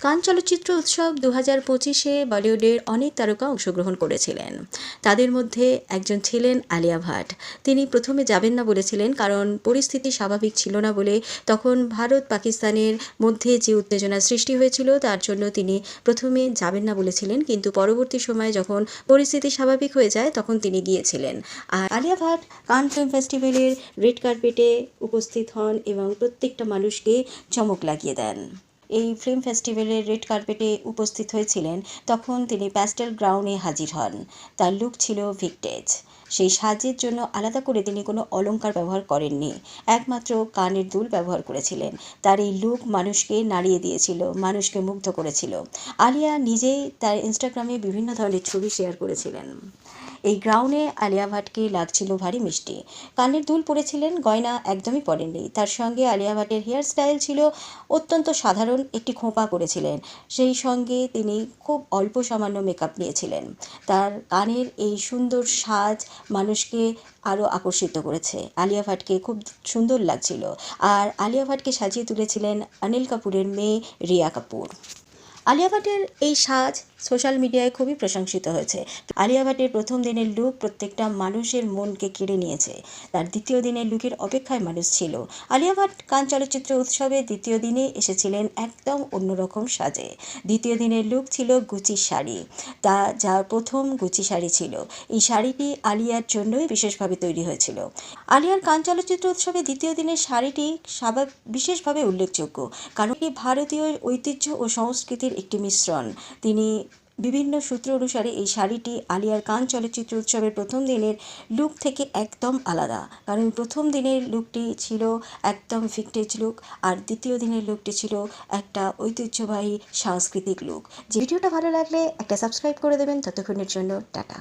কান চলচ্চিত্র উৎসব 2025-এ বলিউডের অনেক তারকা অংশগ্রহণ করেছিলেন। তাদের মধ্যে একজন ছিলেন আলিয়া ভাট। তিনি প্রথমে যাবেন না বলেছিলেন, কারণ পরিস্থিতি স্বাভাবিক ছিল না বলে। তখন ভারত পাকিস্তানের মধ্যে যে উত্তেজনা সৃষ্টি হয়েছিল, তার জন্য তিনি প্রথমে যাবেন না বলেছিলেন, কিন্তু পরবর্তী সময়ে যখন পরিস্থিতি স্বাভাবিক হয়ে যায় তখন তিনি গিয়েছিলেন। আর আলিয়া ভাট কান ফিল্ম ফেস্টিভ্যালের রেড কার্পেটে উপস্থিত হন এবং প্রত্যেকটা মানুষকে চমক লাগিয়ে দেন। এই ফিল্ম ফেস্টিভ্যালের রেড কার্পেটে উপস্থিত হয়েছিলেন, তখন তিনি প্যাস্টেল গ্রাউন্ডে হাজির হন। তার লুক ছিল ভিক্টেজ। সেই সাজের জন্য আলাদা করে তিনি কোনো অলংকার ব্যবহার করেননি, একমাত্র কানের দুল ব্যবহার করেছিলেন। তার এই লুক মানুষকে নাড়িয়ে দিয়েছিল, মানুষকে মুগ্ধ করেছিল। আলিয়া নিজেই তার ইনস্টাগ্রামে বিভিন্ন ধরনের ছবি শেয়ার করেছিলেন। এই গ্রাউন্ডে আলিয়া ভাটকে লাগছিল ভারী মিষ্টি। কানের দুল পরেছিলেন, গয়না একদমই পরেননি। তার সঙ্গে আলিয়া ভাটের হেয়ার স্টাইল ছিল অত্যন্ত সাধারণ, একটি খোঁপা করেছিলেন। সেই সঙ্গে তিনি খুব অল্প সামান্য মেকআপ নিয়েছিলেন। তার কানের এই সুন্দর সাজ মানুষকে আরও আকর্ষিত করেছে। আলিয়া ভাটকে খুব সুন্দর লাগছিল। আর আলিয়া ভাটকে সাজিয়ে তুলেছিলেন অনিল কাপুরের মেয়ে রিয়া কাপুর। আলিয়া ভাটের এই সাজ সোশ্যাল মিডিয়ায় খুবই প্রশংসিত হয়েছে। আলিয়া ভাটের প্রথম দিনের লুক প্রত্যেকটা মানুষের মনকে কেড়ে নিয়েছে। তার দ্বিতীয় দিনের লুকের অপেক্ষায় মানুষ ছিল। আলিয়া ভাট কান চলচ্চিত্র উৎসবে দ্বিতীয় দিনে এসেছিলেন একদম অন্যরকম সাজে। দ্বিতীয় দিনের লুক ছিল গুচি শাড়ি, যার প্রথম গুচি শাড়ি ছিল। এই শাড়িটি আলিয়ার জন্যই বিশেষভাবে তৈরি হয়েছিল। আলিয়ার কান চলচ্চিত্র উৎসবে দ্বিতীয় দিনের শাড়িটি বিশেষভাবে উল্লেখযোগ্য, কারণ এটি ভারতীয় ঐতিহ্য ও সংস্কৃতির একটি মিশ্রণ। তিনি বিভিন্ন সূত্র অনুসারে এই শাড়িটি আলিয়ার কান চলচ্চিত্র উৎসবের প্রথম দিনের লুক থেকে একদম আলাদা, কারণ প্রথম দিনের লুকটি ছিল একদম ভিক্টেজ লুক, আর দ্বিতীয় দিনের লুকটি ছিল একটা ঐতিহ্যবাহী সাংস্কৃতিক লুক। যে ভিডিওটা ভালো লাগলে একটা সাবস্ক্রাইব করে দেবেন। ততক্ষণের জন্য টাটা।